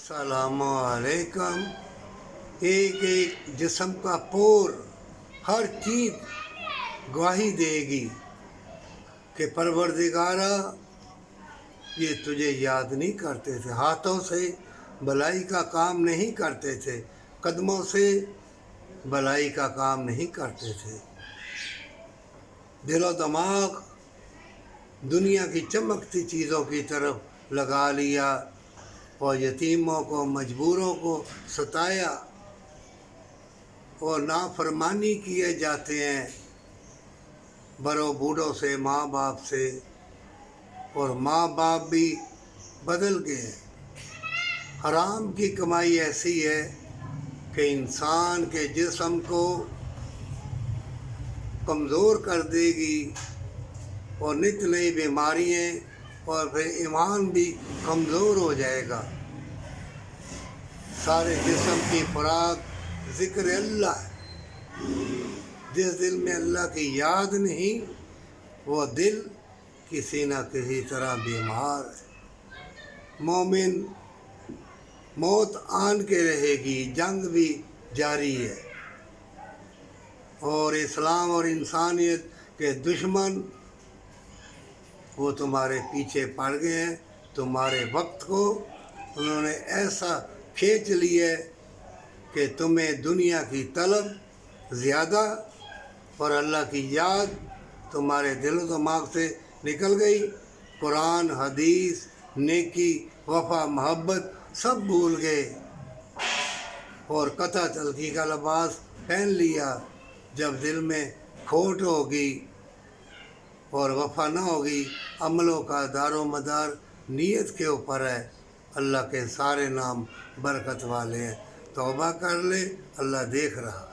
السلام علیکم۔ ایک ایک جسم کا پور، ہر چیز گواہی دے گی کہ پروردگارا یہ تجھے یاد نہیں کرتے تھے، ہاتھوں سے بھلائی کا کام نہیں کرتے تھے، قدموں سے بھلائی کا کام نہیں کرتے تھے، دل و دماغ دنیا کی چمکتی چیزوں کی طرف لگا لیا اور یتیموں کو مجبوروں کو ستایا اور نافرمانی کیے جاتے ہیں بڑوں بوڑھوں سے، ماں باپ سے، اور ماں باپ بھی بدل گئے۔ حرام کی کمائی ایسی ہے کہ انسان کے جسم کو کمزور کر دے گی اور نت نئی بیماریاں، اور پھر ایمان بھی کمزور ہو جائے گا۔ سارے جسم کی خوراک ذکر اللہ ہے۔ جس دل میں اللہ کی یاد نہیں، وہ دل کسی نہ کسی طرح بیمار ہے۔ مومن موت آن کے رہے گی، جنگ بھی جاری ہے، اور اسلام اور انسانیت کے دشمن وہ تمہارے پیچھے پڑ گئے ہیں۔ تمہارے وقت کو انہوں نے ایسا کھینچ لیا ہے کہ تمہیں دنیا کی طلب زیادہ اور اللہ کی یاد تمہارے دل و دماغ سے نکل گئی۔ قرآن، حدیث، نیکی، وفا، محبت سب بھول گئے اور قطع تلخی کا لباس پہن لیا۔ جب دل میں کھوٹ ہوگی اور وفا نہ ہوگی، عملوں کا دار و مدار نیت کے اوپر ہے۔ اللہ کے سارے نام برکت والے ہیں۔ توبہ کر لے، اللہ دیکھ رہا۔